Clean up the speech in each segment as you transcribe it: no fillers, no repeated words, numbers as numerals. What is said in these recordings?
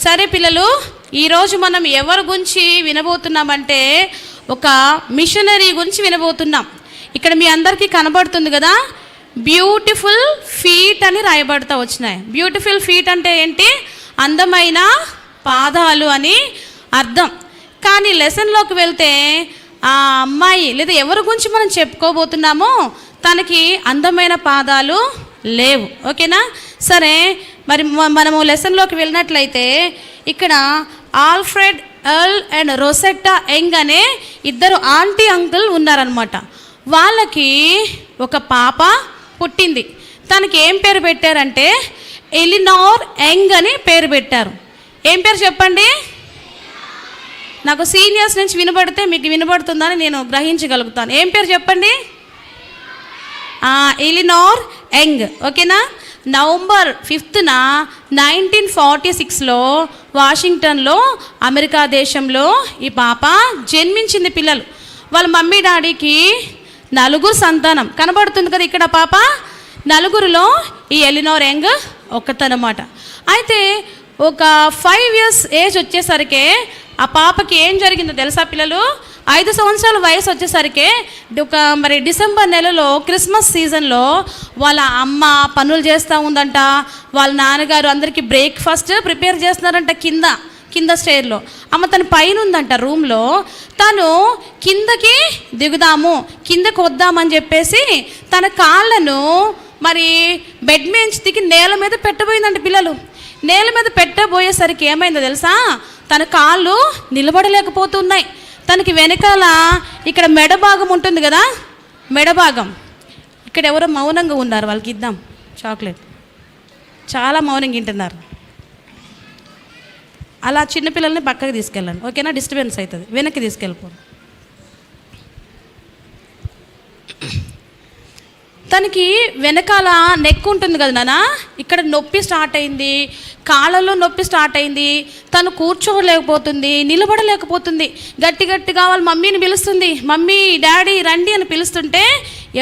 సరే పిల్లలు, ఈరోజు మనం ఎవరి గురించి వినబోతున్నామంటే ఒక మిషనరీ గురించి వినబోతున్నాం. ఇక్కడ మీ అందరికీ కనబడుతుంది కదా, బ్యూటిఫుల్ ఫీట్ అని రాయబడతా వచ్చినాయి. బ్యూటిఫుల్ ఫీట్ అంటే ఏంటి? అందమైన పాదాలు అని అర్థం. కానీ లెసన్లోకి వెళ్తే ఆ అమ్మాయి లేదా ఎవరి గురించి మనం చెప్పుకోబోతున్నామో తనకి అందమైన పాదాలు లేవు. ఓకేనా? సరే, మరి మనము లెసన్లోకి వెళ్ళినట్లయితే ఇక్కడ ఆల్ఫ్రెడ్ ఎర్ల్ అండ్ రొసెట్టా యంగ్ అనే ఇద్దరు ఆంటీ అంకుల్ ఉన్నారనమాట. వాళ్ళకి ఒక పాప పుట్టింది. తనకి ఏం పేరు పెట్టారంటే ఎలినార్ యంగ్ అని పేరు పెట్టారు. ఏం పేరు చెప్పండి? నాకు సీనియర్స్ నుంచి వినబడితే మీకు వినబడుతుందని నేను గ్రహించగలుగుతాను. ఏం పేరు చెప్పండి? Elinor young. ఓకేనా? నవంబర్ 5న 1946లో వాషింగ్టన్లో అమెరికా దేశంలో ఈ పాప జన్మించింది. పిల్లలు వాళ్ళ మమ్మీ డాడీకి 4 సంతానం. కనబడుతుంది కదా ఇక్కడ పాప. 4లో ఈ ఎలినార్ యంగ్ ఒక్కతనమాట. అయితే ఒక 5 years ఏజ్ వచ్చేసరికి ఆ పాపకి ఏం జరిగిందో తెలుసా పిల్లలు? 5 సంవత్సరాల వయసు వచ్చేసరికి మరి డిసెంబర్ నెలలో క్రిస్మస్ సీజన్లో వాళ్ళ అమ్మ పనులు చేస్తూ ఉందంట. వాళ్ళ నాన్నగారు అందరికీ బ్రేక్ఫాస్ట్ ప్రిపేర్ చేస్తున్నారంట కింద స్టేర్లో. అమ్మ తన పైన ఉందంట రూమ్లో. తను కిందకి కిందకి వద్దామని చెప్పేసి తన కాళ్ళను మరి బెడ్ మీద దిగి నేల మీద పెట్టబోయిందంట. పిల్లలు నేల మీద పెట్టబోయేసరికి ఏమైందో తెలుసా? తన కాళ్ళు నిలబడలేకపోతున్నాయి. తనకి వెనకాల ఇక్కడ మెడ భాగం ఉంటుంది కదా, మెడ భాగం. ఇక్కడ ఎవరో మౌనంగా ఉన్నారు, వాళ్ళకి ఇద్దాం చాక్లెట్. చాలా మౌనంగా వింటున్నారు. అలా చిన్నపిల్లల్ని పక్కకి తీసుకెళ్ళండి. ఓకేనా? డిస్టర్బెన్స్ అవుతుంది. వెనక్కి తీసుకెళ్ళిపో. తనకి వెనకాల నెక్ ఉంటుంది కదా నాన్న, ఇక్కడ నొప్పి స్టార్ట్ అయింది, కాళ్ళలో నొప్పి స్టార్ట్ అయింది. తను కూర్చోలేకపోతుంది, నిలబడలేకపోతుంది. గట్టిగా వాళ్ళ మమ్మీని పిలుస్తుంది. మమ్మీ, డాడీ రండి అని పిలుస్తుంటే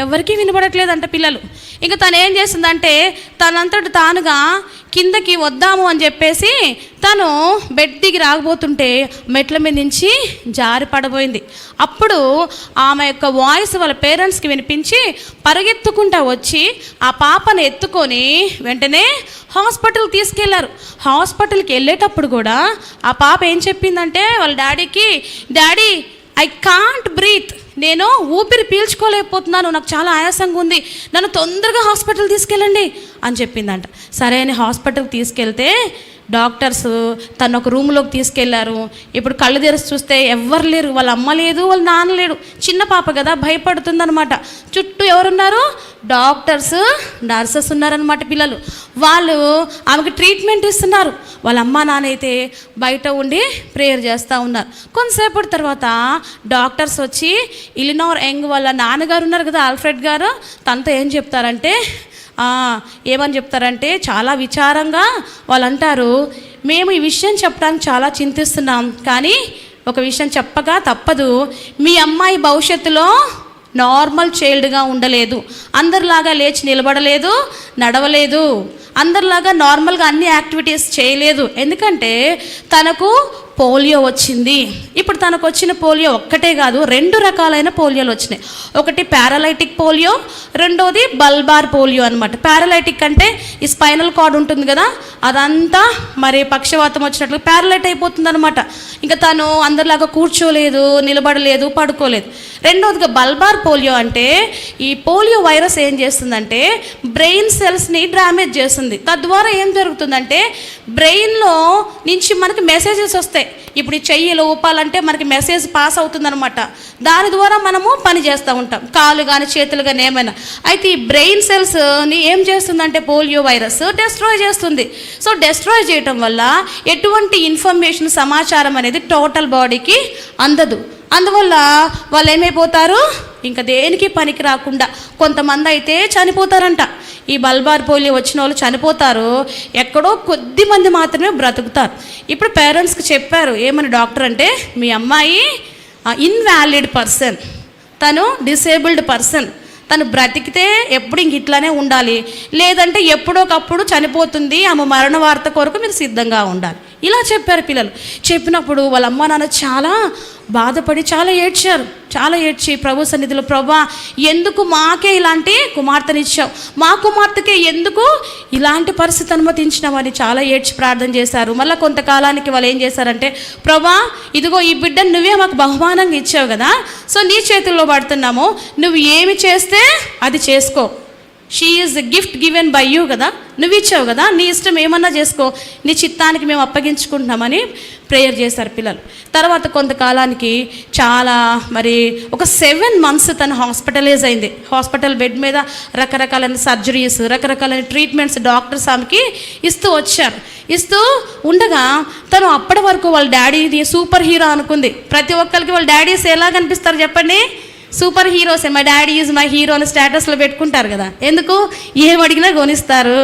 ఎవరికీ వినబడట్లేదంట పిల్లలు. ఇంకా తను ఏం చేస్తుందంటే తనంతటి తానుగా కిందకి వద్దాము అని చెప్పేసి తను బెడ్ దిగి రాకపోతుంటే మెట్ల మీద నుంచి జారి పడబోయింది. అప్పుడు ఆమె యొక్క వాయిస్ వాళ్ళ పేరెంట్స్కి వినిపించి పరిగెత్తుకుంటా వచ్చి ఆ పాపను ఎత్తుకొని వెంటనే హాస్పిటల్కి తీసుకెళ్లారు. హాస్పిటల్కి వెళ్ళేటప్పుడు కూడా ఆ పాప ఏం చెప్పిందంటే వాళ్ళ డాడీకి, డాడీ ఐ కాంట్ బ్రీత్, నేను ఊపిరి పీల్చుకోలేకపోతున్నాను, నాకు చాలా ఆయాసంగా ఉంది, నన్ను తొందరగా హాస్పిటల్ తీసుకెళ్ళండి అని చెప్పిందంట. సరే అని హాస్పిటల్కి తీసుకెళ్తే డాక్టర్స్ తను ఒక రూమ్లోకి తీసుకెళ్లారు. ఇప్పుడు కళ్ళు తెరిచి చూస్తే ఎవ్వరు లేరు. వాళ్ళ అమ్మ లేదు, వాళ్ళ నాన్న లేడు. చిన్న పాప కదా, భయపడుతుందనమాట. చుట్టూ ఎవరున్నారు? డాక్టర్స్, నర్సెస్ ఉన్నారనమాట. పిల్లలు వాళ్ళు ఆమెకు ట్రీట్మెంట్ ఇస్తున్నారు. వాళ్ళ అమ్మ నాన్న అయితే బయట ఉండి ప్రేయర్ చేస్తూ ఉన్నారు. కొంతసేపటి తర్వాత డాక్టర్స్ వచ్చి ఎలినార్ యంగ్ వాళ్ళ నాన్నగారు ఉన్నారు కదా, ఆల్ఫ్రెడ్ గారు, తనతో ఏం చెప్తారంటే చాలా విచారంగా వాళ్ళు అంటారు, మేము ఈ విషయం చెప్పడానికి చాలా చింతిస్తున్నాం, కానీ ఒక విషయం చెప్పగా తప్పదు. మీ అమ్మాయి భవిష్యత్తులో నార్మల్ చైల్డ్గా ఉండలేదు. అందరిలాగా లేచి నిలబడలేదు, నడవలేదు, అందరిలాగా నార్మల్గా అన్ని యాక్టివిటీస్ చేయలేదు. ఎందుకంటే తనకు పోలియో వచ్చింది. ఇప్పుడు తనకు వచ్చిన పోలియో ఒక్కటే కాదు, 2 రకాలైన పోలియోలు వచ్చినాయి. ఒకటి పారాలైటిక్ పోలియో, రెండోది బల్బార్ పోలియో అనమాట. పారాలైటిక్ అంటే ఈ స్పైనల్ కార్డ్ ఉంటుంది కదా, అదంతా మరి పక్షవాతం వచ్చినట్లు పారాలైట్ అయిపోతుంది అనమాట. ఇంకా తను అందరిలాగా కూర్చోలేదు, నిలబడలేదు, పడుకోలేదు. రెండోదిగా బల్బార్ పోలియో అంటే ఈ పోలియో వైరస్ ఏం చేస్తుందంటే బ్రెయిన్ సెల్స్ని డ్యామేజ్ చేస్తుంది. తద్వారా ఏం జరుగుతుందంటే బ్రెయిన్లో నుంచి మనకి మెసేజెస్ వస్తాయి. ఇప్పుడు ఈ చెయ్యిలో ఊపాలంటే మనకి మెసేజ్ పాస్ అవుతుందన్నమాట. దాని ద్వారా మనము పని చేస్తూ ఉంటాం, కాళ్ళు కానీ చేతులు కానీ ఏమైనా. అయితే ఈ బ్రెయిన్ సెల్స్ని ఏం చేస్తుందంటే పోలియో వైరస్ డెస్ట్రాయ్ చేస్తుంది. సో డెస్ట్రాయ్ చేయటం వల్ల ఎటువంటి ఇన్ఫర్మేషన్, సమాచారం అనేది టోటల్ బాడీకి అందదు. అందువల్ల వాళ్ళు ఏమైపోతారు? ఇంకా దేనికి పనికి రాకుండా కొంతమంది అయితే చనిపోతారంట. ఈ బల్బార్ పోలియో వచ్చిన వాళ్ళు చనిపోతారు, ఎక్కడో కొద్ది మంది మాత్రమే బ్రతుకుతారు. ఇప్పుడు పేరెంట్స్కి చెప్పారు ఏమని డాక్టర్ అంటే, మీ అమ్మాయి ఇన్వాలిడ్ పర్సన్, తను డిసేబుల్డ్ పర్సన్, తను బ్రతికితే ఎప్పుడు ఇంక ఇట్లానే ఉండాలి, లేదంటే ఎప్పుడోకప్పుడు చనిపోతుంది, ఆమె మరణ వార్త కొరకు మీరు సిద్ధంగా ఉండాలి. ఇలా చెప్పారు పిల్లలు. చెప్పినప్పుడు వాళ్ళ అమ్మ నాన్న చాలా బాధపడి చాలా ఏడ్చి ప్రభు సన్నిధిలో, ప్రభా ఎందుకు మాకే ఇలాంటి కుమార్తెనిచ్చావు, మా కుమార్తెకే ఎందుకు ఇలాంటి పరిస్థితి అనుమతించినామని చాలా ఏడ్చి ప్రార్థన చేశారు. మళ్ళీ కొంతకాలానికి వాళ్ళు ఏం చేశారంటే, ప్రభా ఇదిగో ఈ బిడ్డను నువ్వే మాకు బహుమానంగా ఇచ్చావు కదా, సో నీ చేతుల్లో పడుతున్నాము, నువ్వు ఏమి చేస్తే అది చేసుకో, she is gift given by you కదా, నువ్వు ఇచ్చావు కదా, నీ ఇష్టం ఏమన్నా చేసుకో, నీ చిత్తానికి మేము అప్పగించుకుంటున్నామని ప్రేయర్ చేశారు పిల్లలు. తర్వాత కొంతకాలానికి చాలా ఒక 7 months తను హాస్పిటలైజ్ అయింది. హాస్పిటల్ బెడ్ మీద రకరకాలైన సర్జరీస్, రకరకాలైన ట్రీట్మెంట్స్ డాక్టర్స్ ఆమెకి ఇస్తూ ఉండగా తను అప్పటి వరకు వాళ్ళ డాడీని సూపర్ హీరో అనుకుంది. ప్రతి ఒక్కరికి వాళ్ళ డాడీస్ ఎలా కనిపిస్తారు చెప్పండి, సూపర్ హీరోసే. My daddy is my hero అని స్టేటస్లో పెట్టుకుంటారు కదా, ఎందుకు ఏం అడిగినా కొనిస్తారు,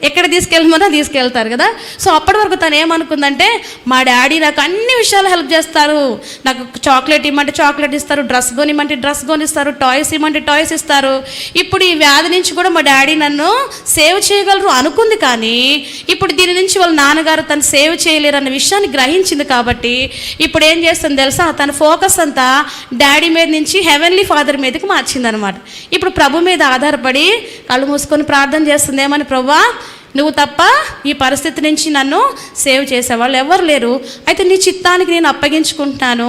ఎక్కడ తీసుకెళ్ళమన్నా తీసుకెళ్తారు కదా. సో అప్పటి వరకు తను ఏమనుకుందంటే, మా డాడీ నాకు అన్ని విషయాలు హెల్ప్ చేస్తారు, నాకు చాక్లెట్ ఇమ్మంటే చాక్లెట్ ఇస్తారు, డ్రెస్ కొనిమ్మంటే డ్రెస్ కొనిస్తారు, టాయ్స్ ఇమ్మంటే టాయ్స్ ఇస్తారు, ఇప్పుడు ఈ వ్యాధి నుంచి కూడా మా డాడీ నన్ను సేవ్ చేయగలరు అనుకుంది. కానీ ఇప్పుడు దీని నుంచి వాళ్ళ నాన్నగారు తను సేవ్ చేయలేరు అన్న విషయాన్ని గ్రహించింది. కాబట్టి ఇప్పుడు ఏం చేస్తుంది తెలుసా, తన ఫోకస్ అంతా డాడీ మీద నుంచి హెవెన్లీ ఫాదర్ మీదకి మార్చిందనమాట. ఇప్పుడు ప్రభు మీద ఆధారపడి కళ్ళు మూసుకొని ప్రార్థన చేస్తుంది. ఏమని, ప్రభువా నువ్వు తప్ప ఈ పరిస్థితి నుంచి నన్ను సేవ్ చేసేవాళ్ళు ఎవరు లేరు, అయితే నీ చిత్తానికి నేను అప్పగించుకుంటున్నాను,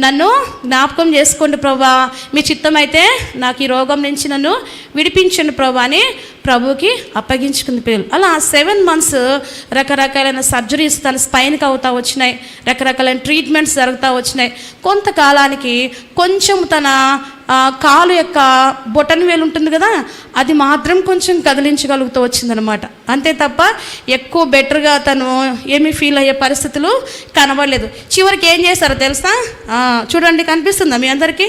నన్ను జ్ఞాపకం చేసుకోండి ప్రభా, మీ చిత్తం అయితే నాకు ఈ రోగం నుంచి నన్ను విడిపించండి ప్రభా అని ప్రభుకి అప్పగించుకుంది పిల్లలు. అలా 7 months రకరకాలైన సర్జరీస్ తన స్పైన్కి అవుతా వచ్చినాయి, రకరకాలైన ట్రీట్మెంట్స్ జరుగుతూ వచ్చినాయి. కొంతకాలానికి కొంచెం తన కాలు యొక్క బొటన్ వేలు ఉంటుంది కదా, అది మాత్రం కొంచెం కదిలించగలుగుతూ వచ్చిందనమాట. అంతే తప్ప ఎక్కువ బెటర్గా తను ఏమీ ఫీల్ అయ్యే పరిస్థితులు కనబడలేదు. చివరికి ఏం చేశారో తెలుసా, చూడండి కనిపిస్తుందా మీ అందరికీ,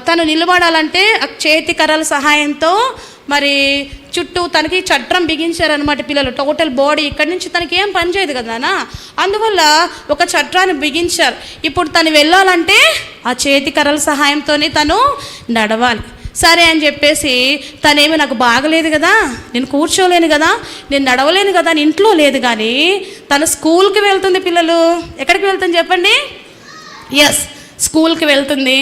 తను నిలబడాలంటే చేతి కర్రల సహాయంతో చుట్టూ తనకి చట్రం బిగించారనమాట పిల్లలు. టోటల్ బాడీ ఇక్కడి నుంచి తనకి ఏం పని చేయదు కదా, అందువల్ల ఒక చట్రాన్ని బిగించారు. ఇప్పుడు తను వెళ్ళాలంటే ఆ చేతి కర్రల సహాయంతోనే తను నడవాలి. సరే అని చెప్పేసి తనేమి నాకు బాగలేదు కదా, నేను కూర్చోలేను కదా, నేను నడవలేను కదా అని ఇంట్లో లేదు. కానీ తను స్కూల్కి వెళ్తుంది. పిల్లలు ఎక్కడికి వెళ్తుంది చెప్పండి, ఎస్ స్కూల్కి వెళ్తుంది.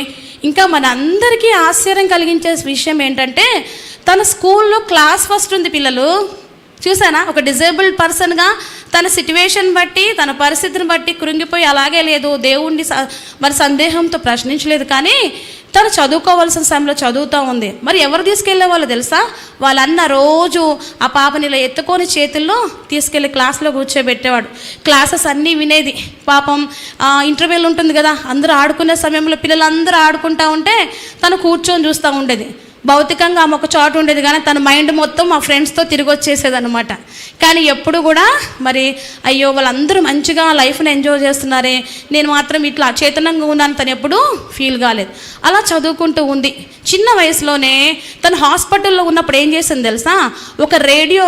ఇంకా మనందరికీ ఆశ్చర్యం కలిగించే విషయం ఏంటంటే, తన స్కూల్లో క్లాస్ ఫస్ట్ ఉంది. పిల్లలు చూసానా, ఒక డిజేబుల్డ్ పర్సన్గా తన సిట్యువేషన్ బట్టి తన పరిస్థితిని బట్టి కృంగిపోయి అలాగే లేదు, దేవుణ్ణి సందేహంతో ప్రశ్నించలేదు. కానీ తను చదువుకోవాల్సిన సమయంలో చదువుతూ ఉంది. మరి ఎవరు తీసుకెళ్లే వాళ్ళు తెలుసా, వాళ్ళన్న రోజు ఆ పాపని ఇలా ఎత్తుకొని చేతుల్లో తీసుకెళ్ళి క్లాస్లో కూర్చోబెట్టేవాడు. క్లాసెస్ అన్నీ వినేది. పాపం ఇంటర్వెల్ ఉంటుంది కదా, అందరూ ఆడుకునే సమయంలో పిల్లలందరూ ఆడుకుంటూ ఉంటే తను కూర్చొని చూస్తూ ఉండేది. భౌతికంగా ఆమె ఒక చోట ఉండేది కానీ తన మైండ్ మొత్తం మా ఫ్రెండ్స్తో తిరిగి వచ్చేసేది అనమాట. కానీ ఎప్పుడు కూడా అయ్యో వాళ్ళందరూ మంచిగా లైఫ్ని ఎంజాయ్ చేస్తున్నారే, నేను మాత్రం ఇట్లా చేతనంగా ఉన్నాను తను ఎప్పుడూ ఫీల్ కాలేదు. అలా చదువుకుంటూ ఉంది. చిన్న వయసులోనే తను హాస్పిటల్లో ఉన్నప్పుడు ఏం చేసింది తెలుసా, ఒక రేడియో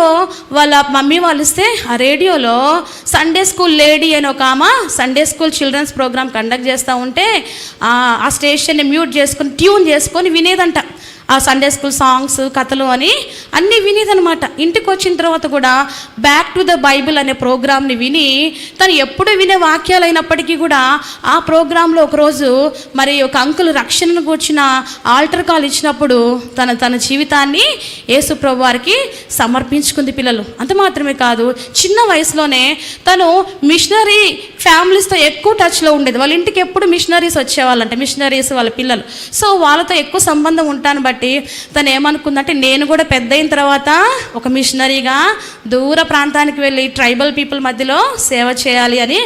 వాళ్ళ మమ్మీ వాళ్ళు ఇస్తే ఆ రేడియోలో సండే స్కూల్ లేడీ అని ఒక ఆమె Sunday school childrens programme conduct చేస్తూ ఉంటే ఆ స్టేషన్ని మ్యూట్ చేసుకొని ట్యూన్ చేసుకొని వినేదంట. ఆ సండే స్కూల్ సాంగ్స్, కథలు అని అన్నీ వినేదనమాట. ఇంటికి వచ్చిన తర్వాత కూడా బ్యాక్ టు ద బైబిల్ అనే ప్రోగ్రామ్ని విని తను ఎప్పుడు వినే వాక్యాలు అయినప్పటికీ కూడా ఆ ప్రోగ్రాంలో ఒకరోజు ఒక అంకుల్ రక్షణను కూర్చిన ఆల్టర్ కాల్ ఇచ్చినప్పుడు తన జీవితాన్ని యేసు ప్రభు వారికి సమర్పించుకుంది. పిల్లలు అంత మాత్రమే కాదు, చిన్న వయసులోనే తను మిషనరీ ఫ్యామిలీస్తో ఎక్కువ టచ్లో ఉండేది. వాళ్ళ ఇంటికి ఎప్పుడు మిషనరీస్ వచ్చేవాళ్ళంటే, మిషనరీస్ వాళ్ళ పిల్లలు. సో వాళ్ళతో ఎక్కువ సంబంధం ఉంటాను బట్టి తను ఏమనుకుందంటే, నేను కూడా పెద్ద అయిన తర్వాత ఒక మిషనరీగా దూర ప్రాంతానికి వెళ్ళి ట్రైబల్ పీపుల్ మధ్యలో సేవ చేయాలి అని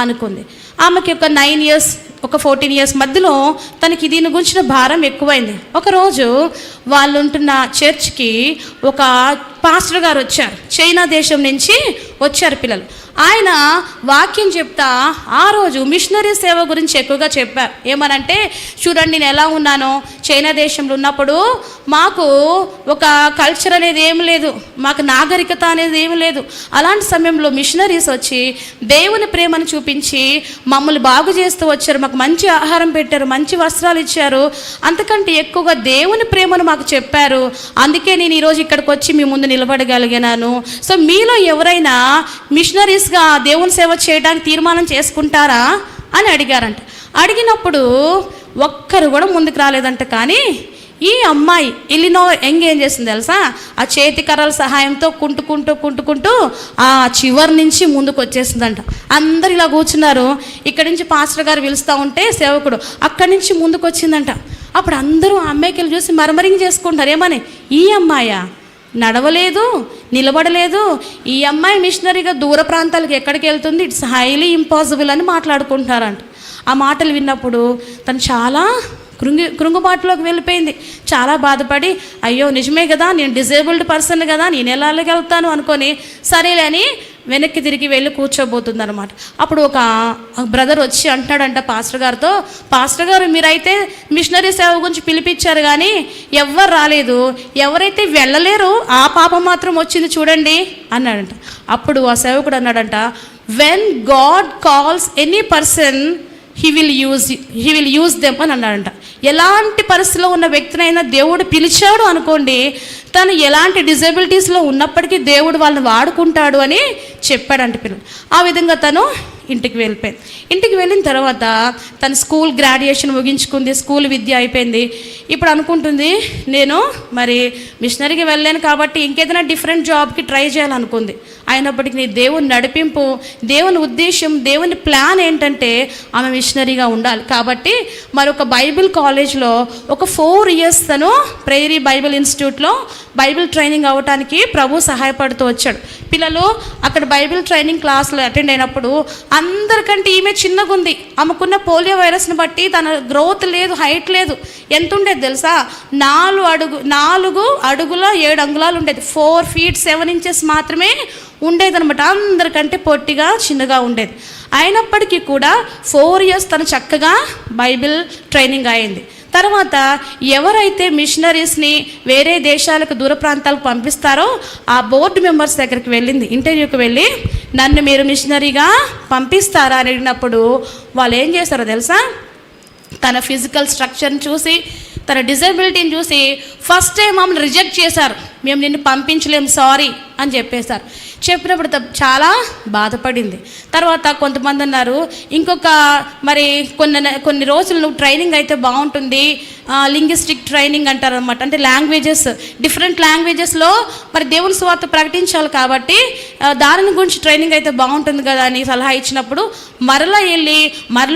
అనుకుంది. ఆమెకి ఒక 9 years, ఒక 14 years మధ్యలో తనకి దీని గురించిన భారం ఎక్కువైంది. ఒకరోజు వాళ్ళు ఉంటున్న చర్చ్కి ఒక పాస్టర్ గారు వచ్చారు, చైనా దేశం నుంచి వచ్చారు పిల్లలు. ఆయన వాక్యం చెప్తా ఆ రోజు మిషనరీ సేవ గురించి ఎక్కువగా చెప్పారు. ఏమనంటే, చూడండి నేను ఎలా ఉన్నానో, చైనా దేశంలో ఉన్నప్పుడు మాకు ఒక కల్చర్ అనేది ఏమి లేదు, మాకు నాగరికత అనేది ఏమి లేదు. అలాంటి సమయంలో మిషనరీస్ వచ్చి దేవుని ప్రేమను చూపించి మమ్మల్ని బాగు చేస్తూ వచ్చారు, మాకు మాకు మంచి ఆహారం పెట్టారు, మంచి వస్త్రాలు ఇచ్చారు, అంతకంటే ఎక్కువగా దేవుని ప్రేమను మాకు చెప్పారు. అందుకే నేను ఈరోజు ఇక్కడికి వచ్చి మీ ముందు నిలబడగలిగాను. సో మీలో ఎవరైనా మిషనరీస్గా దేవుని సేవ చేయడానికి తీర్మానం చేసుకుంటారా అని అడిగారంట. అడిగినప్పుడు ఒక్కరు కూడా ముందుకు రాలేదంట. కానీ ఈ అమ్మాయి ఇలినో ఏం చేసింది తెలుసా, ఆ చేతి కర్రల సహాయంతో కుంటుకుంటూ ఆ చివరి నుంచి ముందుకు వచ్చేసిందంట. అందరు ఇలా కూర్చున్నారు. ఇక్కడి నుంచి పాస్టర్ గారు పిలుస్తూ ఉంటే సేవకుడు అక్కడి నుంచి ముందుకు వచ్చిందంట. అప్పుడు అందరూ ఆ అమ్మాయికి వెళ్ళి చూసి మరమరింగ్ చేసుకుంటారు. ఏమని, ఈ అమ్మాయా నడవలేదు, నిలబడలేదు, ఈ అమ్మాయి మిషనరీగా దూర ప్రాంతాలకు ఎక్కడికి వెళ్తుంది, ఇట్స్ హైలీ ఇంపాసిబుల్ అని మాట్లాడుకుంటారంట. ఆ మాటలు విన్నప్పుడు తను చాలా కృంగుబాటులోకి వెళ్ళిపోయింది. చాలా బాధపడి, అయ్యో నిజమే కదా, నేను డిజేబుల్డ్ పర్సన్ కదా, నేను ఎలా వెళ్తాను అనుకొని సరేలే అని వెనక్కి తిరిగి వెళ్ళి కూర్చోబోతుంది అనమాట. అప్పుడు ఒక బ్రదర్ వచ్చి అంటాడంట పాస్టర్ గారితో, పాస్టర్ గారు మీరైతే మిషనరీ సేవ గురించి పిలిపించారు కానీ ఎవ్వరు రాలేదు, ఎవరైతే వెళ్ళలేరు ఆ పాపం మాత్రం వచ్చింది చూడండి అన్నాడంట. అప్పుడు ఆ సేవకుడు అన్నాడంట, when God calls any person he will use them అని అన్నాడంట. ఎలాంటి పరిస్థితిలో ఉన్న వ్యక్తినైనా దేవుడు పిలిచాడు అనుకోండి, తను ఎలాంటి డిజబిలిటీస్లో ఉన్నప్పటికీ దేవుడు వాళ్ళని వాడుకుంటాడు అని చెప్పాడంట పిల్లలు. ఆ విధంగా తను ఇంటికి వెళ్ళిపోయింది. ఇంటికి వెళ్ళిన తర్వాత తను స్కూల్ గ్రాడ్యుయేషన్ ముగించుకుంది, స్కూల్ విద్య అయిపోయింది. ఇప్పుడు అనుకుంటుంది, నేను మరి మిషనరీకి వెళ్ళాను కాబట్టి ఇంకేదైనా డిఫరెంట్ జాబ్కి ట్రై చేయాలనుకుంది. అయినప్పటికీ నీ దేవుని నడిపింపు, దేవుని ఉద్దేశం, దేవుని ప్లాన్ ఏంటంటే ఆమె మిషనరీగా ఉండాలి. కాబట్టి మరొక బైబిల్ కాలేజ్లో ఒక 4 years తను ప్రేయరీ బైబిల్ ఇన్స్టిట్యూట్లో బైబిల్ ట్రైనింగ్ అవ్వటానికి ప్రభు సహాయపడుతూ వచ్చాడు. పిల్లలు అక్కడ బైబిల్ ట్రైనింగ్ క్లాసులు అటెండ్ అయినప్పుడు అందరికంటే ఈమె చిన్నగా ఉంది. ఆమెకున్న పోలియో వైరస్ని బట్టి తన గ్రోత్ లేదు, హైట్ లేదు. ఎంత ఉండేది తెలుసా, 4 అడుగుల 7 అంగుళాలు ఉండేది. 4 feet 7 inches మాత్రమే ఉండేదన్నమాట. అందరికంటే పొట్టిగా చిన్నగా ఉండేది. అయినప్పటికీ కూడా 4 years తను చక్కగా బైబిల్ ట్రైనింగ్ అయింది. తర్వాత ఎవరైతే మిషనరీస్ని వేరే దేశాలకు దూర ప్రాంతాలకు పంపిస్తారో ఆ బోర్డు మెంబర్స్ దగ్గరికి వెళ్ళింది. ఇంటర్వ్యూకి వెళ్ళి నన్ను మీరు మిషనరీగా పంపిస్తారా అని అడిగినప్పుడు వాళ్ళు ఏం చేస్తారో తెలుసా, తన ఫిజికల్ స్ట్రక్చర్ని చూసి, తన డిజబిలిటీని చూసి ఫస్ట్ టైం మమ్మల్ని రిజెక్ట్ చేశారు. మేము నిన్ను పంపించలేము, సారీ అని చెప్పేశారు. చెప్పినప్పుడు చాలా బాధపడింది. తర్వాత కొంతమంది అన్నారు, ఇంకొక మరి కొన్ని రోజులు నువ్వు ట్రైనింగ్ అయితే బాగుంటుంది, లింగ్విస్టిక్ ట్రైనింగ్ అంటారు అనమాట. అంటే లాంగ్వేజెస్, డిఫరెంట్ లాంగ్వేజెస్లో మరి దేవుని సువార్త ప్రకటించాలి కాబట్టి దాని గురించి ట్రైనింగ్ అయితే బాగుంటుంది కదా అని సలహా ఇచ్చినప్పుడు మరలా వెళ్ళి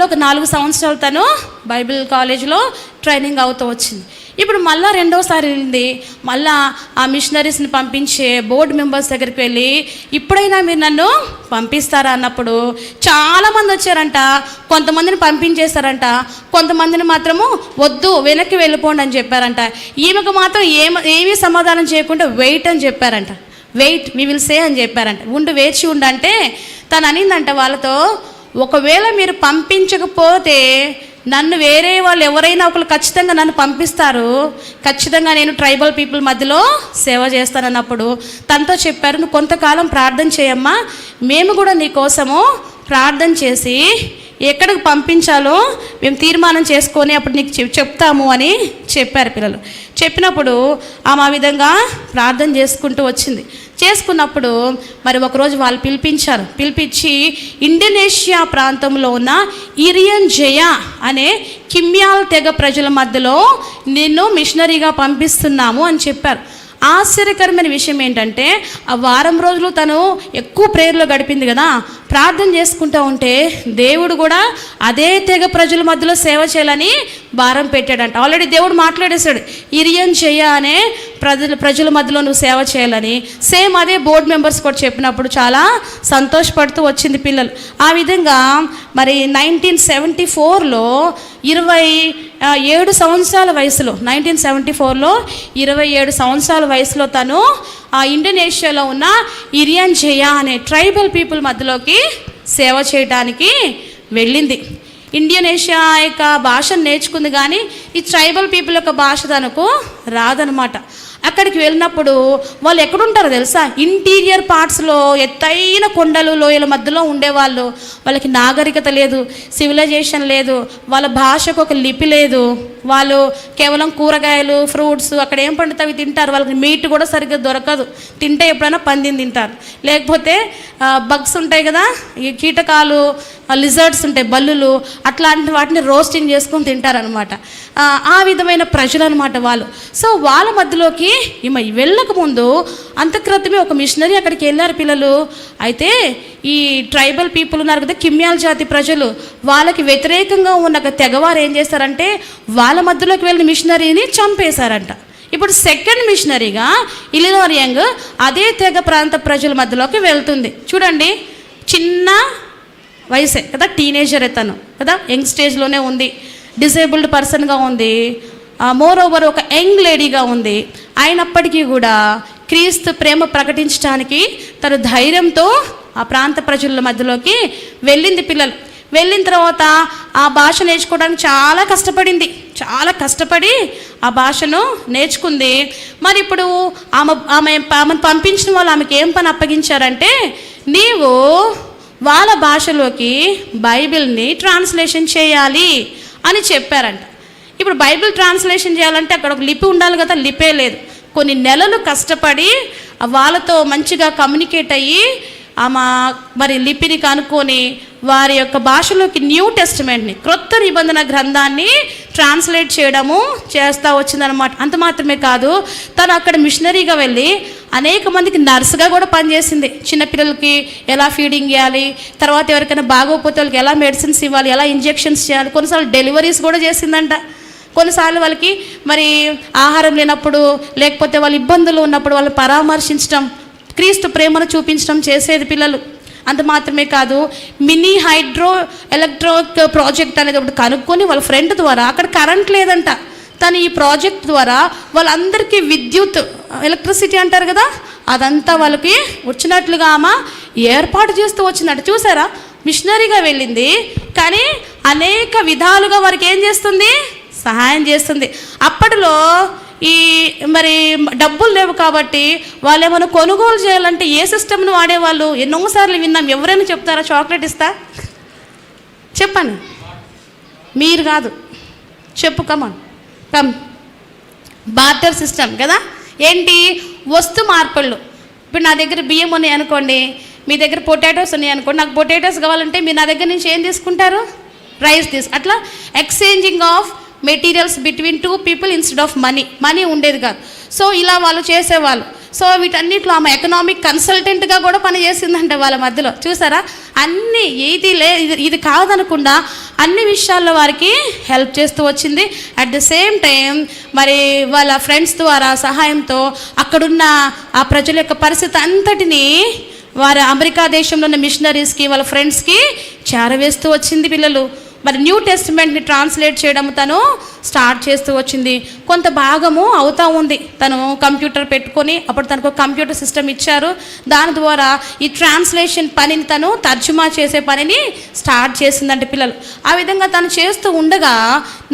ఒక 4 సంవత్సరాలు తను బైబిల్ కాలేజ్లో ట్రైనింగ్ అవుతూ వచ్చింది. ఇప్పుడు మళ్ళీ 2వసారి వెళ్ళింది. మళ్ళా ఆ మిషనరీస్ని పంపించే బోర్డు మెంబర్స్ దగ్గరికి వెళ్ళి ఇప్పుడైనా మీరు నన్ను పంపిస్తారా అన్నప్పుడు చాలామంది వచ్చారంట. కొంతమందిని పంపించేశారంట, కొంతమందిని మాత్రము వద్దు వెనక్కి వెళ్ళిపోండి అని చెప్పారంట. ఈమెకు మాత్రం ఏమీ సమాధానం చేయకుండా వెయిట్ అని చెప్పారంట. వెయిట్, వి విల్ సే అని చెప్పారంట. వేచి ఉండంటే తను అనిందంట వాళ్ళతో, ఒకవేళ మీరు పంపించకపోతే నన్ను వేరే వాళ్ళు ఎవరైనా ఒకరు ఖచ్చితంగా నన్ను పంపిస్తారు, ఖచ్చితంగా నేను ట్రైబల్ పీపుల్ మధ్యలో సేవ చేస్తానన్నప్పుడు తనతో చెప్పారు, నువ్వు కొంతకాలం ప్రార్థన చేయమ్మా, మేము కూడా నీ కోసము ప్రార్థన చేసి ఎక్కడికి పంపించాలో మేము తీర్మానం చేసుకొని అప్పుడు నీకు చెప్తాము అని చెప్పారు పిల్లలు. చెప్పినప్పుడు ఆమె ఆ విధంగా ప్రార్థన చేసుకుంటూ వచ్చింది. చేసుకున్నప్పుడు మరి ఒకరోజు వాళ్ళు పిలిపించి ఇండోనేషియా ప్రాంతంలో ఉన్న ఇరియన్ జయ అనే కిమ్యాల్ తెగ ప్రజల మధ్యలో నిన్ను మిషనరీగా పంపిస్తున్నాము అని చెప్పారు. ఆశ్చర్యకరమైన విషయం ఏంటంటే ఆ వారం రోజులు తను ఎక్కువ ప్రేయర్లో గడిపింది కదా, ప్రార్థన చేసుకుంటూ ఉంటే దేవుడు కూడా అదే తెగ ప్రజల మధ్యలో సేవ చేయాలని భారం పెట్టాడంట. ఆల్రెడీ దేవుడు మాట్లాడేశాడు, ఇరియన్ జయ అనే ప్రజల మధ్యలో నువ్వు సేవ చేయాలని. సేమ్ అదే బోర్డు మెంబర్స్ కూడా చెప్పినప్పుడు చాలా సంతోషపడుతూ వచ్చింది పిల్లలు. ఆ విధంగా మరి 1974లో 27 సంవత్సరాల వయసులో 1974లో 27 సంవత్సరాల వయసులో తను ఆ ఇండోనేషియాలో ఉన్న ఇరియన్ జయ అనే ట్రైబల్ పీపుల్ మధ్యలోకి సేవ చేయడానికి వెళ్ళింది. ఇండోనేషియా యొక్క భాషను నేర్చుకుంది కానీ ఈ ట్రైబల్ పీపుల్ యొక్క భాష తనకు రాదనమాట. అక్కడికి వెళ్ళినప్పుడు వాళ్ళు ఎక్కడుంటారో తెలుసా? ఇంటీరియర్ పార్ట్స్లో, ఎత్తైన కొండలు లోయల మధ్యలో ఉండేవాళ్ళు. వాళ్ళకి నాగరికత లేదు, సివిలైజేషన్ లేదు, వాళ్ళ భాషకు ఒక లిపి లేదు. వాళ్ళు కేవలం కూరగాయలు, ఫ్రూట్స్, అక్కడ ఏం పండితే అవి తింటారు. వాళ్ళకి మీట్ కూడా సరిగ్గా దొరకదు. తింటే ఎప్పుడైనా పందిని తింటారు, లేకపోతే బగ్స్ ఉంటాయి కదా, ఈ కీటకాలు, లిజర్డ్స్ ఉంటాయి, బల్లులు, అట్లాంటి వాటిని రోస్టింగ్ చేసుకొని తింటారనమాట. ఆ విధమైన ప్రజలు అనమాట వాళ్ళు. సో వాళ్ళ మధ్యలోకి ఈమె వెళ్ళకముందు అంతక్రితమే ఒక మిషనరీ అక్కడికి వెళ్ళారు పిల్లలు. అయితే ఈ ట్రైబల్ పీపుల్ ఉన్నారు కదా, కిమ్యాల్ జాతి ప్రజలు, వాళ్ళకి వ్యతిరేకంగా ఉన్న తెగవారు ఏం చేస్తారంటే వాళ్ళ మధ్యలోకి వెళ్ళిన మిషనరీని చంపేశారంట. ఇప్పుడు సెకండ్ మిషనరీగా ఎలినోర్ యంగ్ అదే తెగ ప్రాంత ప్రజల మధ్యలోకి వెళ్తుంది. చూడండి, చిన్న వయసే కదా, టీనేజర్ తను కదా, యంగ్ స్టేజ్లోనే ఉంది, డిసేబుల్డ్ పర్సన్గా ఉంది, మోర్ ఓవర్ ఒక యంగ్ లేడీగా ఉంది. అయినప్పటికీ కూడా క్రీస్తు ప్రేమ ప్రకటించడానికి తను ధైర్యంతో ఆ ప్రాంత ప్రజల మధ్యలోకి వెళ్ళింది. పిల్లలు వెళ్ళిన తర్వాత ఆ భాష నేర్చుకోవడానికి చాలా కష్టపడి ఆ భాషను నేర్చుకుంది. మరి ఇప్పుడు ఆమెను పంపించిన వాళ్ళు ఆమెకి ఏం పని అప్పగించారంటే, నీవు వాళ్ళ భాషలోకి బైబిల్ని ట్రాన్స్లేషన్ చేయాలి అని చెప్పారంట. ఇప్పుడు బైబిల్ ట్రాన్స్లేషన్ చేయాలంటే అక్కడ ఒక లిపి ఉండాలి కదా, లిపే లేదు. కొన్ని నెలలు కష్టపడి వాళ్ళతో మంచిగా కమ్యూనికేట్ అయ్యి మరి లిపిని కనుక్కొని వారి యొక్క భాషలోకి న్యూ టెస్టిమెంట్ని, క్రొత్త నిబంధన గ్రంథాన్ని ట్రాన్స్లేట్ చేస్తూ వచ్చిందనమాట. అంత మాత్రమే కాదు, తను అక్కడ మిషనరీగా వెళ్ళి అనేక మందికి నర్సుగా కూడా పనిచేసింది. చిన్నపిల్లలకి ఎలా ఫీడింగ్ చేయాలి, తర్వాత ఎవరికైనా బాగోకపోతే వాళ్ళకి ఎలా మెడిసిన్స్ ఇవ్వాలి, ఎలా ఇంజెక్షన్స్ చేయాలి, కొన్నిసార్లు డెలివరీస్ కూడా చేసిందంట. కొన్నిసార్లు వాళ్ళకి మరి ఆహారం లేనప్పుడు, లేకపోతే వాళ్ళ ఇబ్బందులు ఉన్నప్పుడు వాళ్ళని పరామర్శించడం, క్రీస్తు ప్రేమను చూపించడం చేసేది పిల్లలు. అంత మాత్రమే కాదు, మినీ హైడ్రో ఎలక్ట్రిక్ ప్రాజెక్ట్ అనేది ఒకటి కనుక్కొని వాళ్ళ ఫ్రెండ్ ద్వారా, అక్కడ కరెంట్ లేదంట, తను ఈ ప్రాజెక్ట్ ద్వారా వాళ్ళందరికీ విద్యుత్, ఎలక్ట్రిసిటీ అంటారు కదా, అదంతా వాళ్ళకి వచ్చినట్లుగా ఆమె ఏర్పాటు చేస్తూ వచ్చిందంట. చూసారా, మిషనరీగా వెళ్ళింది కానీ అనేక విధాలుగా వారికి ఏం చేస్తుంది, సహాయం చేస్తుంది. అప్పటిలో ఈ మరి డబ్బులు లేవు కాబట్టి వాళ్ళు ఏమైనా కొనుగోలు చేయాలంటే ఏ సిస్టమ్ను వాడేవాళ్ళు ఎన్నోసార్లు విన్నాం. ఎవరైనా చెప్తారా చాక్లెట్ ఇస్తా? చెప్పండి, మీరు కాదు, చెప్పు, కమ్ బార్టర్ సిస్టమ్ కదా. ఏంటి, వస్తు మార్పుళ్ళు. ఇప్పుడు నా దగ్గర బియ్యం ఉన్నాయి అనుకోండి, మీ దగ్గర పొటాటోస్ ఉన్నాయి అనుకోండి, నాకు పొటాటోస్ కావాలంటే మీరు నా దగ్గర నుంచి ఏం తీసుకుంటారు, రైస్ అట్లా exchanging of materials between two people instead of money ఉండేది కాదు. సో ఇలా వాళ్ళు చేసేవాళ్ళు. సో వీటన్నిటిలో ఆమె ఎకనామిక్ కన్సల్టెంట్గా కూడా పనిచేసిందంటే వాళ్ళ మధ్యలో. చూసారా, అన్నీ ఇది కాదనకుండా అన్ని విషయాల్లో వారికి హెల్ప్ చేస్తూ వచ్చింది. అట్ ద సేమ్ టైం మరి వాళ్ళ ఫ్రెండ్స్ ద్వారా సహాయంతో అక్కడున్న ఆ ప్రజల యొక్క పరిస్థితి అంతటినీ వారి అమెరికా దేశంలో ఉన్న మిషనరీస్కి, వాళ్ళ ఫ్రెండ్స్కి చేరవేస్తూ వచ్చింది పిల్లలు. మరి న్యూ టెస్టిమెంట్ని ట్రాన్స్లేట్ చేయడం తను స్టార్ట్ చేస్తూ వచ్చింది. కొంత భాగము అవుతూ ఉంది. తను కంప్యూటర్ పెట్టుకొని, అప్పుడు తనకు కంప్యూటర్ సిస్టమ్ ఇచ్చారు, దాని ద్వారా ఈ ట్రాన్స్లేషన్ పనిని, తను తర్జుమా చేసే పనిని స్టార్ట్ చేసిందంటే పిల్లలు. ఆ విధంగా తను చేస్తూ ఉండగా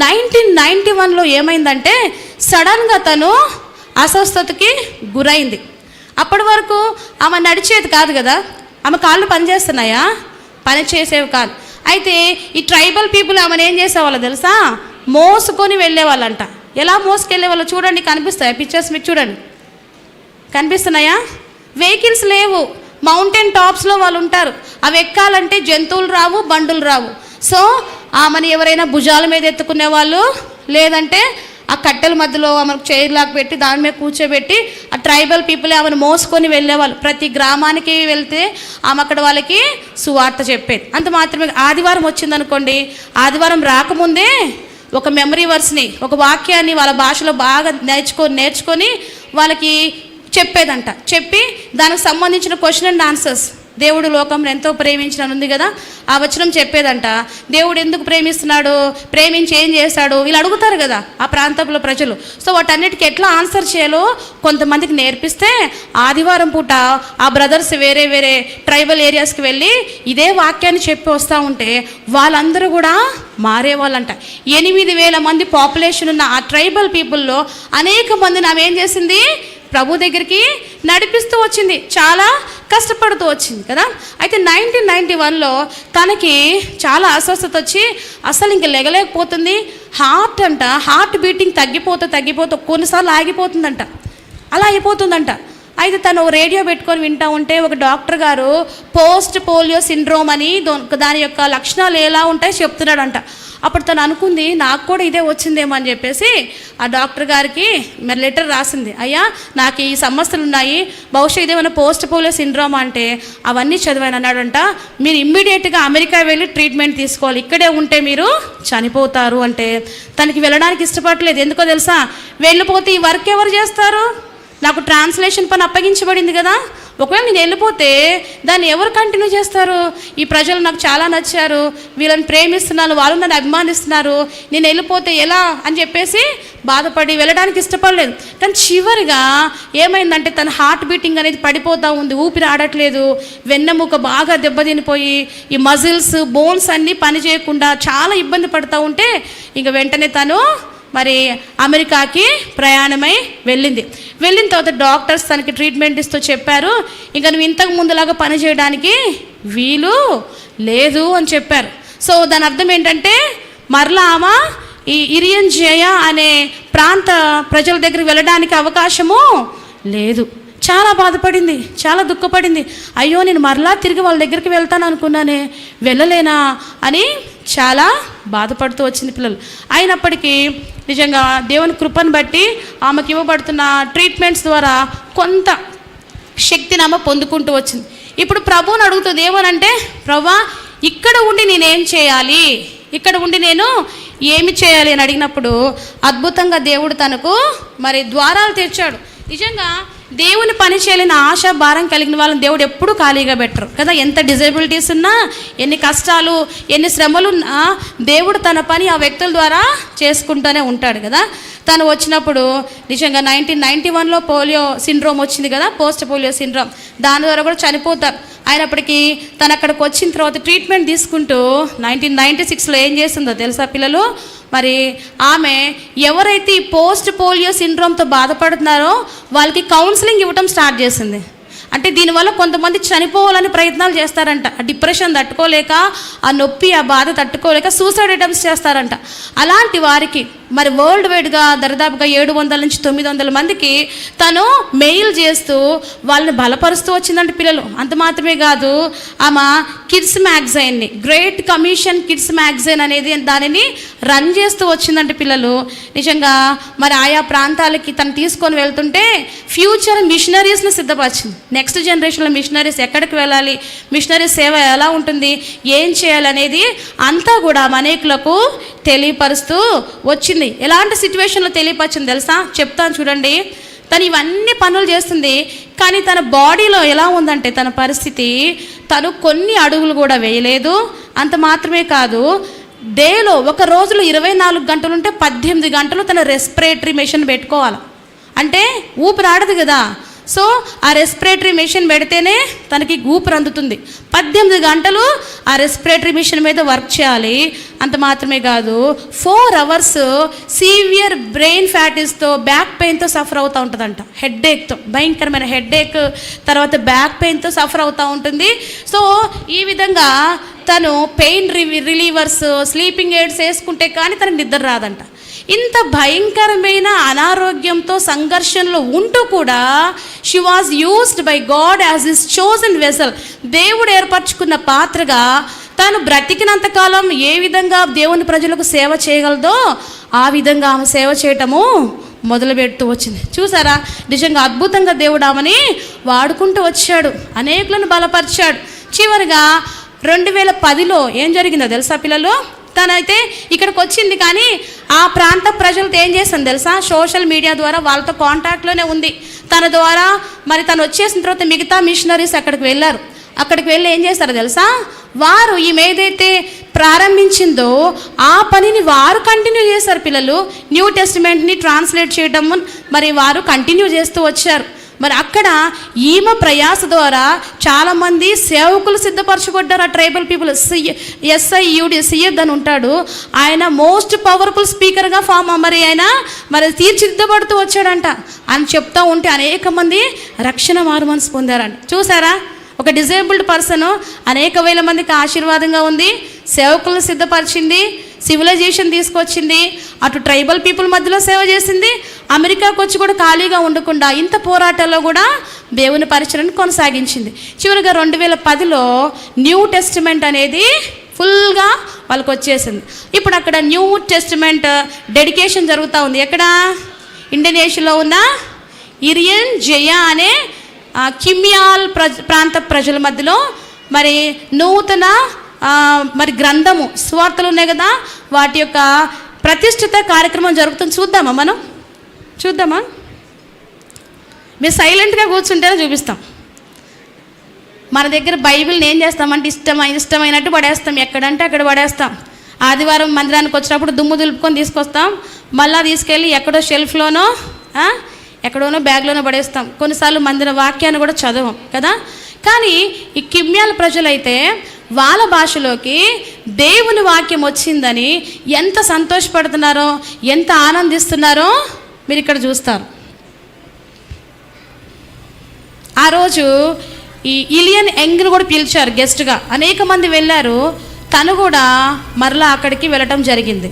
1991లో ఏమైందంటే సడన్గా తను అస్వస్థతకి గురైంది. అప్పటి వరకు ఆమె నడిచేది కాదు కదా, ఆమె కాళ్ళు పనిచేస్తున్నాయా? పని చేసేవి కాదు. అయితే ఈ ట్రైబల్ పీపుల్ ఆమెను ఏం చేసేవాళ్ళు తెలుసా, మోసుకొని వెళ్ళేవాళ్ళంట. ఎలా మోసుకెళ్ళేవాళ్ళు చూడండి, కనిపిస్తాయా పిక్చర్స్ మీకు? చూడండి, కనిపిస్తున్నాయా? వెహికల్స్ లేవు, మౌంటైన్ టాప్స్లో వాళ్ళు ఉంటారు. అవి ఎక్కాలంటే జంతువులు రావు, బండులు రావు. సో ఆమెను ఎవరైనా భుజాల మీద ఎత్తుకునే వాళ్ళు, లేదంటే ఆ కట్టెల మధ్యలో ఆమెకు చైర్ లాగా పెట్టి దాని మీద కూర్చోబెట్టి ఆ ట్రైబల్ పీపుల్ ఆమెను మోసుకొని వెళ్ళేవాళ్ళు. ప్రతి గ్రామానికి వెళ్తే ఆమె అక్కడ వాళ్ళకి సువార్త చెప్పేది. అంత మాత్రమే. ఆదివారం వచ్చిందనుకోండి, ఆదివారం రాకముందే ఒక మెమరీ వర్స్ని, ఒక వాక్యాన్ని వాళ్ళ భాషలో బాగా నేర్చుకొని వాళ్ళకి చెప్పేదంట. చెప్పి దానికి సంబంధించిన క్వశ్చన్ అండ్ ఆన్సర్స్, దేవుడు లోకంలో ఎంతో ప్రేమించిన ఉంది కదా, ఆ వచనం చెప్పేదంట. దేవుడు ఎందుకు ప్రేమిస్తున్నాడు, ప్రేమించి ఏం చేశాడు, వీళ్ళు అడుగుతారు కదా ఆ ప్రాంతంలో ప్రజలు. సో వాటన్నిటికీ ఎట్లా ఆన్సర్ చేయాలో కొంతమందికి నేర్పిస్తే, ఆదివారం పూట ఆ బ్రదర్స్ వేరే వేరే ట్రైబల్ ఏరియాస్కి వెళ్ళి ఇదే వాక్యాన్ని చెప్పి వస్తూ ఉంటే వాళ్ళందరూ కూడా మారేవాళ్ళంట. 8,000 మంది పాపులేషన్ ఉన్న ఆ ట్రైబల్ పీపుల్లో అనేక మందిని ఆమె ఏం చేసింది, ప్రభు దగ్గరికి నడిపిస్తూ వచ్చింది, చాలా కష్టపడుతూ వచ్చింది కదా. అయితే 1991లో తనకి చాలా అస్వస్థత వచ్చి అసలు ఇంక లెగలేకపోతుంది. హార్ట్ బీటింగ్ తగ్గిపోతూ కొన్నిసార్లు ఆగిపోతుందంట, అలా అయిపోతుందంట. అయితే తను రేడియో పెట్టుకొని వింటూ ఉంటే ఒక డాక్టర్ గారు పోస్ట్ పోలియో సిండ్రోమ్ అని దాని యొక్క లక్షణాలు ఎలా ఉంటాయో చెప్తున్నాడంట. అప్పుడు తను అనుకుంది నాకు కూడా ఇదే వచ్చిందేమో అని చెప్పేసి ఆ డాక్టర్ గారికి మరి లెటర్ రాసింది, అయ్యా నాకు ఈ సమస్యలు ఉన్నాయి, బహుశా ఇదేమైనా పోస్ట్ పోలియో సిండ్రోమ్ అంటే అవన్నీ చదివాను అన్నాడంట. మీరు ఇమ్మీడియట్గా అమెరికా వెళ్ళి ట్రీట్మెంట్ తీసుకోవాలి, ఇక్కడే ఉంటే మీరు చనిపోతారు అంటే తనకి వెళ్ళడానికి ఇష్టపడలేదు. ఎందుకో తెలుసా, వెళ్ళిపోతే ఈ వర్క్ ఎవరు చేస్తారు, నాకు ట్రాన్స్లేషన్ పని అప్పగించబడింది కదా, ఒకవేళ నేను వెళ్ళిపోతే దాన్ని ఎవరు కంటిన్యూ చేస్తారు, ఈ ప్రజలు నాకు చాలా నచ్చారు, వీళ్ళని ప్రేమిస్తున్నాను, వాళ్ళు నన్ను అభిమానిస్తున్నారు, నేను వెళ్ళిపోతే ఎలా అని చెప్పేసి బాధపడి వెళ్ళడానికి ఇష్టపడలేదు. కానీ చివరిగా ఏమైందంటే తన హార్ట్ బీటింగ్ అనేది పడిపోతూ ఉంది, ఊపిరి ఆడట్లేదు, వెన్నెముక బాగా దెబ్బతినిపోయి ఈ మజిల్స్ బోన్స్ అన్నీ పని చేయకుండా చాలా ఇబ్బంది పడుతూ ఉంటే ఇంక వెంటనే తను మరి అమెరికాకి ప్రయాణమై వెళ్ళిన తర్వాత డాక్టర్స్ తనకి ట్రీట్మెంట్ ఇస్తూ చెప్పారు, ఇంకా నువ్వు ఇంతకు ముందులాగా పని చేయడానికి వీలు లేదు అని చెప్పారు. సో దాని అర్థం ఏంటంటే మరలా ఆమె ఈ ఇరియన్ జయ అనే ప్రాంత ప్రజల దగ్గరికి వెళ్ళడానికి అవకాశము లేదు. చాలా బాధపడింది, చాలా దుఃఖపడింది. అయ్యో నేను మరలా తిరిగి వాళ్ళ దగ్గరికి వెళ్తాను అనుకున్నానే, వెళ్ళలేనా అని చాలా బాధపడుతూ వచ్చింది పిల్లలు. అయినప్పటికీ నిజంగా దేవుని కృపను బట్టి ఆమెకి ఇవ్వబడుతున్న ట్రీట్మెంట్స్ ద్వారా కొంత శక్తిని ఆమె పొందుకుంటూ వచ్చింది. ఇప్పుడు ప్రభువుని అడుగుతుంది ఏమనంటే, ప్రభువా ఇక్కడ ఉండి నేనేం చేయాలి, ఇక్కడ ఉండి నేను ఏమి చేయాలి అని అడిగినప్పుడు అద్భుతంగా దేవుడు తనకు మరి ద్వారాలు తెచ్చాడు. నిజంగా దేవుని పని చేయలేని ఆశ భారం కలిగిన వాళ్ళని దేవుడు ఎప్పుడూ ఖాళీగా పెట్టరు కదా. ఎంత డిజేబిలిటీస్ ఉన్నా, ఎన్ని కష్టాలు, ఎన్ని శ్రమలున్నా దేవుడు తన పని ఆ వ్యక్తుల ద్వారా చేసుకుంటూనే ఉంటాడు కదా. తను వచ్చినప్పుడు నిజంగా 1991లో పోలియో సిండ్రోమ్ వచ్చింది కదా, పోస్ట్ పోలియో సిండ్రోమ్, దాని ద్వారా కూడా చనిపోతారు. అయినప్పటికీ తను అక్కడికి వచ్చిన తర్వాత ట్రీట్మెంట్ తీసుకుంటూ 1996లో ఏం చేస్తుందో తెలుసా పిల్లలు, మరి ఆమె ఎవరైతే ఈ పోస్ట్ పోలియో సిండ్రోమ్తో బాధపడుతున్నారో వాళ్ళకి కౌన్సిలింగ్ ఇవ్వటం స్టార్ట్ చేసింది. అంటే దీనివల్ల కొంతమంది చనిపోవాలని ప్రయత్నాలు చేస్తారంట, ఆ డిప్రెషన్ తట్టుకోలేక, ఆ నొప్పి ఆ బాధ తట్టుకోలేక సూసైడ్ అటెంప్ట్స్ చేస్తారంట. అలాంటి వారికి మరి వరల్డ్ వైడ్గా దరిదాపుగా 700 నుంచి 900 మందికి తను మెయిల్ చేస్తూ వాళ్ళని బలపరుస్తూ వచ్చిందంటే పిల్లలు. అంత మాత్రమే కాదు, ఆమె కిడ్స్ మ్యాగజైన్ని, గ్రేట్ కమిషన్ కిడ్స్ మ్యాగజైన్ అనేది దానిని రన్ చేస్తూ వచ్చిందంటే పిల్లలు. నిజంగా మరి ఆయా ప్రాంతాలకి తను తీసుకొని వెళ్తుంటే ఫ్యూచర్ మిషనరీస్ని సిద్ధపరిచింది. నెక్స్ట్ జనరేషన్లో మిషనరీస్ ఎక్కడికి వెళ్ళాలి, మిషనరీ సేవ ఎలా ఉంటుంది, ఏం చేయాలనేది అంతా కూడా అనేకులకు తెలియపరుస్తూ వచ్చింది. ఎలాంటి సిచ్యువేషన్లో తెలియపరిచింది తెలుసా, చెప్తాను చూడండి. తను ఇవన్నీ పనులు చేస్తుంది, కానీ తన బాడీలో ఎలా ఉందంటే తన పరిస్థితి, తను కొన్ని అడుగులు కూడా వేయలేదు. అంత మాత్రమే కాదు, డేలో ఒక రోజులో 24 గంటలు ఉంటే 18 గంటలు తన రెస్పిరేటరీ మెషిన్ పెట్టుకోవాలి. అంటే ఊపిరి ఆడదు కదా, సో ఆ రెస్పిరేటరీ మెషిన్ పెడితేనే తనకి ఊపిరి అందుతుంది. 18 గంటలు ఆ రెస్పిరేటరీ మెషిన్ మీద వర్క్ చేయాలి. అంత మాత్రమే కాదు, 4 అవర్స్ సీవియర్ బ్రెయిన్ ఫ్యాటిస్తో, బ్యాక్ పెయిన్తో సఫర్ అవుతూ ఉంటుందంట. హెడ్ఏక్తో, భయంకరమైన హెడ్ఏక్, తర్వాత బ్యాక్ పెయిన్తో సఫర్ అవుతూ ఉంటుంది. సో ఈ విధంగా తను పెయిన్ రిలీవర్స్, స్లీపింగ్ ఎయిడ్స్ వేసుకుంటే కానీ తనకు నిద్ర రాదంట. ఇంత భయంకరమైన అనారోగ్యంతో సంఘర్షణలో ఉంటూ కూడా she was used by God as his chosen vessel. దేవుడు ఏర్పరచుకున్న పాత్రగా తాను బ్రతికినంతకాలం ఏ విధంగా దేవుని ప్రజలకు సేవ చేయగలదో ఆ విధంగా ఆమె సేవ చేయటము మొదలు పెడుతూ వచ్చింది. చూసారా, నిజంగా అద్భుతంగా దేవుడు ఆమెని వాడుకుంటూ వచ్చాడు, అనేకులను బలపరిచాడు. చివరిగా 2010లో ఏం జరిగిందో తెలుసా పిల్లలు, తనైతే ఇక్కడికి వచ్చింది, కానీ ఆ ప్రాంత ప్రజలతో ఏం చేస్తుంది తెలుసా, సోషల్ మీడియా ద్వారా వాళ్ళతో కాంటాక్ట్లోనే ఉంది. తన ద్వారా మరి తను వచ్చేసిన తర్వాత మిగతా మిషనరీస్ అక్కడికి వెళ్ళారు. అక్కడికి వెళ్ళి ఏం చేస్తారో తెలుసా, వారు ఈమె ఏదైతే ప్రారంభించిందో ఆ పనిని వారు కంటిన్యూ చేశారు పిల్లలు. న్యూ టెస్టిమెంట్ని ట్రాన్స్లేట్ చేయడం మరి వారు కంటిన్యూ చేస్తూ వచ్చారు. మరి అక్కడ ఈమె ప్రయాస ద్వారా చాలామంది సేవకులు సిద్ధపరచబడ్డారు. ఆ ట్రైబల్ పీపుల్. SIUD అని ఉంటాడు ఆయన, మోస్ట్ పవర్ఫుల్ స్పీకర్గా మరి తీర్చిదిద్దబడుతూ వచ్చాడంట. అని చెప్తా ఉంటే అనేక మంది రక్షణ మారుమనసు పొందారంట. చూసారా, ఒక డిజేబుల్డ్ పర్సన్ అనేక వేల మందికి ఆశీర్వాదంగా ఉంది, సేవకులను సిద్ధపరిచింది, సివిలైజేషన్ తీసుకొచ్చింది, అటు ట్రైబల్ పీపుల్ మధ్యలో సేవ చేసింది, అమెరికాకు వచ్చి కూడా ఖాళీగా ఉండకుండా ఇంత పోరాటాల్లో కూడా దేవుని పరిచయను కొనసాగించింది. చివరిగా 2010లో న్యూ టెస్టిమెంట్ అనేది ఫుల్గా వాళ్ళకి వచ్చేసింది. ఇప్పుడు అక్కడ న్యూ టెస్టిమెంట్ డెడికేషన్ జరుగుతూ ఉంది. ఎక్కడ? ఇండోనేషియాలో ఉన్న ఇరియన్ జయ అనే కిమ్యాల్ ప్రాంత ప్రజల మధ్యలో మరి నూతన మరి గ్రంథము సువార్తలు ఉన్నాయి కదా, వాటి యొక్క ప్రతిష్ఠిత కార్యక్రమం జరుగుతుంది. చూద్దామా? మీరు సైలెంట్గా కూర్చుంటేనే చూపిస్తాం. మన దగ్గర బైబిల్ని ఏం చేస్తామంటే ఇష్టమైనట్టు పడేస్తాం, ఎక్కడంటే అక్కడ పడేస్తాం. ఆదివారం మందిరానికి వచ్చినప్పుడు దుమ్ము దులుపుకొని తీసుకొస్తాం, మళ్ళీ తీసుకెళ్ళి ఎక్కడో షెల్ఫ్లోనో ఎక్కడోనో బ్యాగ్లోనో పడేస్తాం. కొన్నిసార్లు మందిర వాక్యాన్ని కూడా చదవం కదా. కానీ ఈ కిమ్యాల ప్రజలైతే వాళ్ళ భాషలోకి దేవుని వాక్యం వచ్చిందని ఎంత సంతోషపడుతున్నారో, ఎంత ఆనందిస్తున్నారో మీరు ఇక్కడ చూస్తారు. ఆ రోజు ఈ ఇలియన్ యంగ్ను కూడా పిలిచారు గెస్ట్గా. అనేక మంది వెళ్ళారు, తను కూడా మరలా అక్కడికి వెళ్ళటం జరిగింది.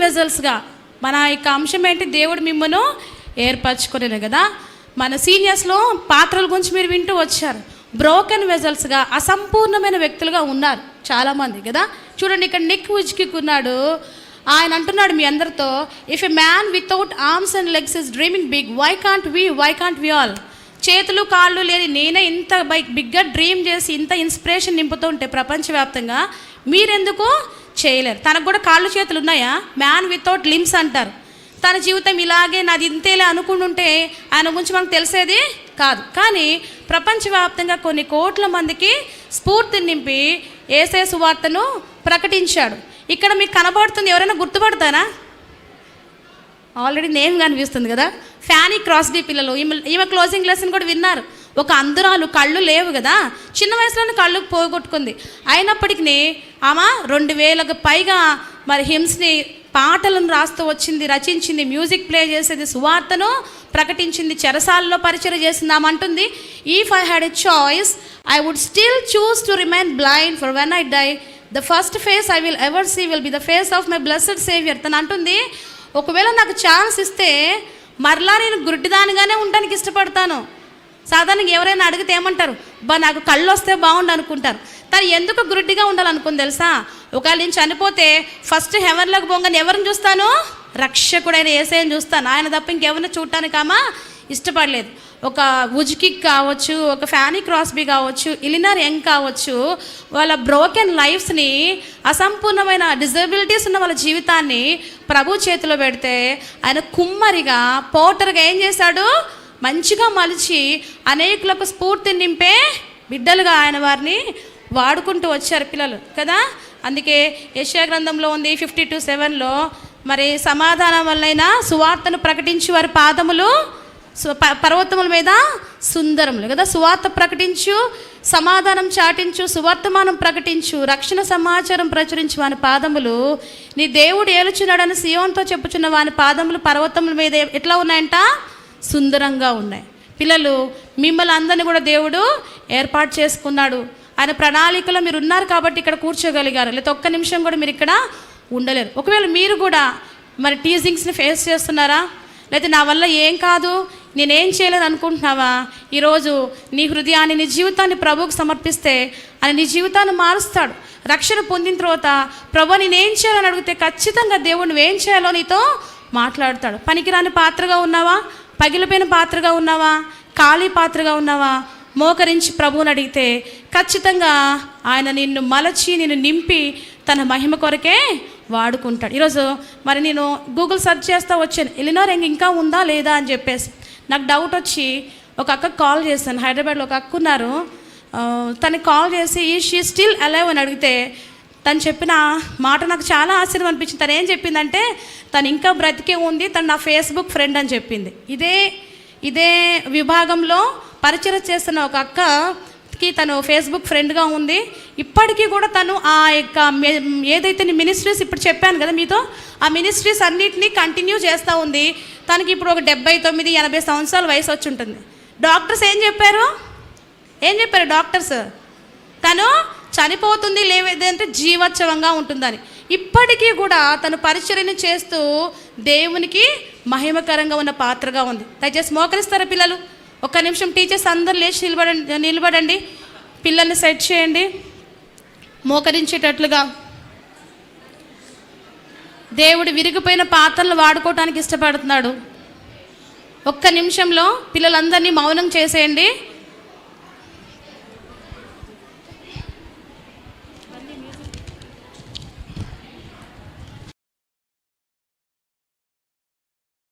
వెజల్స్గా మన యొక్క అంశం ఏంటి? దేవుడు మిమ్మల్ని ఏర్పరచుకునేది కదా. మన సీనియర్స్లో పాత్రల గురించి మీరు వింటూ వచ్చారు. బ్రోకెన్ వెజల్స్గా, అసంపూర్ణమైన వ్యక్తులుగా ఉన్నారు చాలామంది కదా. చూడండి, ఇక్కడ నిక్ ఉజ్కిక్ ఉన్నాడు. ఆయన అంటున్నాడు మీ అందరితో, if a man without arms and legs is dreaming big, why can't we all? చేతులు కాళ్ళు లేని నేనే ఇంత బిగ్గా డ్రీమ్ చేసి ఇంత ఇన్స్పిరేషన్ నింపుతూ ఉంటే ప్రపంచవ్యాప్తంగా మీరెందుకు చేయలేరు? తనకు కూడా కాళ్ళు చేతులు ఉన్నాయా? మ్యాన్ వితౌట్ లిమ్స్ అంటారు. తన జీవితం ఇలాగే నాది ఇంతేలే అనుకుంటుంటే ఆయన గురించి మనకు తెలిసేది కాదు. కానీ ప్రపంచవ్యాప్తంగా కొన్ని కోట్ల మందికి స్ఫూర్తిని నింపి యేసయ్య సువార్తను ప్రకటించాడు. ఇక్కడ మీకు కనబడుతుంది, ఎవరైనా గుర్తుపడతారా? ఆల్రెడీ నేమ్ కనిపిస్తుంది కదా, ఫ్యానీ క్రాస్బీ పిల్లలు. ఈమె క్లోజింగ్ లెసన్ కూడా విన్నారు. ఒక అందురాలు, కళ్ళు లేవు కదా, చిన్న వయసులోనే కళ్ళు పోగొట్టుకుంది. అయినప్పటికీ ఆమె 2000కు పైగా మరి హిమ్స్ని పాటలను రాస్తూ వచ్చింది, రచించింది, మ్యూజిక్ ప్లే చేసేది, సువార్తను ప్రకటించింది, చెరసాలలో పరిచయం చేసింది. ఆమె అంటుంది, if I had a choice I would still choose to remain blind for when I die, the first face I will ever see will be the face of my blessed saviour. తను అంటుంది, ఒకవేళ నాకు chance ఇస్తే మరలా నేను గుడ్డిదానిగానే ఉండడానికి ఇష్టపడతాను. సాధారణంగా ఎవరైనా అడిగితే ఏమంటారు? నాకు కళ్ళు వస్తే బాగుండు అనుకుంటారు. తను ఎందుకు గుడ్డిగా ఉండాలనుకుంది తెలుసా? ఒకవేళ నేను చనిపోతే ఫస్ట్ హెవెన్లోకి పోగానే ఎవరిని చూస్తాను? రక్షకుడైన యేసయ్యని చూస్తాను. ఆయన తప్ప ఇంకెవరిని చూడటానికి ఆమె ఇష్టపడలేదు. ఒక ఉజ్కిక్ కావచ్చు, ఒక ఫ్యానీ క్రాస్బీ కావచ్చు, ఇలినర్ యంగ్ కావచ్చు, వాళ్ళ బ్రోకెన్ లైఫ్స్ని, అసంపూర్ణమైన డిజబిలిటీస్ ఉన్న వాళ్ళ జీవితాన్ని ప్రభు చేతిలో పెడితే ఆయన కుమ్మరిగా, పోటర్గా ఏం చేశాడు? మంచిగా మలిచి అనేకులకు స్ఫూర్తిని నింపే బిడ్డలుగా ఆయన వారిని వాడుకుంటూ వచ్చారు పిల్లలు కదా. అందుకే యెషయా గ్రంథంలో ఉంది 52:7లో, మరి సమాధానం వల్లైనా సువార్తను ప్రకటించి వారి పాదములు పర్వతముల మీద సుందరములు కదా. సువార్త ప్రకటించు, సమాధానం చాటించు, సువర్తమానం ప్రకటించు, రక్షణ సమాచారం ప్రచురించు వాని పాదములు నీ దేవుడు ఏలుచున్నాడని సియోన్తో చెప్పుచున్న వాని పాదములు పర్వతముల మీద ఎట్లా ఉన్నాయంట? సుందరంగా ఉన్నాయి. పిల్లలు, మిమ్మల్ని అందరినీ కూడా దేవుడు ఏర్పాటు చేసుకున్నాడు. ఆయన ప్రణాళికలో మీరు ఉన్నారు కాబట్టి ఇక్కడ కూర్చోగలిగారు. లేదా ఒక్క నిమిషం కూడా మీరు ఇక్కడ ఉండలేరు. ఒకవేళ మీరు కూడా మరి టీజింగ్స్ని ఫేస్ చేస్తున్నారా? లేదా నా వల్ల ఏం కాదు, నేనేం చేయలేదు అనుకుంటున్నావా? ఈరోజు నీ హృదయాన్ని, నీ జీవితాన్ని ప్రభువుకు సమర్పిస్తే ఆయన నీ జీవితాన్ని మారుస్తాడు. రక్షణ పొందిన తర్వాత ప్రభు నేనేం చేయాలని అడిగితే ఖచ్చితంగా దేవుడు నువ్వేం చేయాలో నీతో మాట్లాడతాడు. పనికిరాని పాత్రగా ఉన్నావా? పగిలిపోయిన పాత్రగా ఉన్నావా? ఖాళీ పాత్రగా ఉన్నావా? మోకరించి ప్రభువుని అడిగితే ఖచ్చితంగా ఆయన నిన్ను మలచి, నిన్ను నింపి తన మహిమ కొరకే వాడుకుంటాడు. ఈరోజు మరి నేను గూగుల్ సెర్చ్ చేస్తూ వచ్చాను, ఎలినర్ యంగ్ ఇంకా ఉందా లేదా అని చెప్పేసి. నాకు డౌట్ వచ్చి ఒక అక్కకు కాల్ చేశాను. హైదరాబాద్లో ఒక అక్క ఉన్నారు. తనకి కాల్ చేసి షీ స్టిల్ అలైవ్ అని అడిగితే తను చెప్పిన మాట నాకు చాలా ఆశ్చర్యం అనిపించింది. తను ఏం చెప్పిందంటే, తను ఇంకా బ్రతికే ఉంది, తను నా ఫేస్బుక్ ఫ్రెండ్ అని చెప్పింది. ఇదే ఇదే విభాగంలో పరిచయం చేస్తున్న ఒక అక్కకి తను ఫేస్బుక్ ఫ్రెండ్గా ఉంది. ఇప్పటికీ కూడా తను ఆ యొక్క ఏదైతే మినిస్ట్రీస్ ఇప్పుడు చెప్పాను కదా మీతో, ఆ మినిస్ట్రీస్ అన్నిటినీ కంటిన్యూ చేస్తూ ఉంది. తనకి ఇప్పుడు ఒక 79-80 సంవత్సరాల వయసు వచ్చి ఉంటుంది. డాక్టర్స్ ఏం చెప్పారు డాక్టర్స్? తను చనిపోతుంది లేదంటే జీవోత్సవంగా ఉంటుందని. ఇప్పటికీ కూడా తను పరిచర్యను చేస్తూ దేవునికి మహిమకరంగా ఉన్న పాత్రగా ఉంది. దయచేసి మోకరిస్తారా పిల్లలు? ఒక్క నిమిషం టీచర్స్ అందరూ లేచి నిలబడండి. పిల్లల్ని సెట్ చేయండి మోకరించేటట్లుగా. దేవుడు విరిగిపోయిన పాత్రలు వాడుకోవటానికి ఇష్టపడుతున్నాడు. ఒక్క నిమిషంలో పిల్లలందరినీ మౌనం చేసేయండి.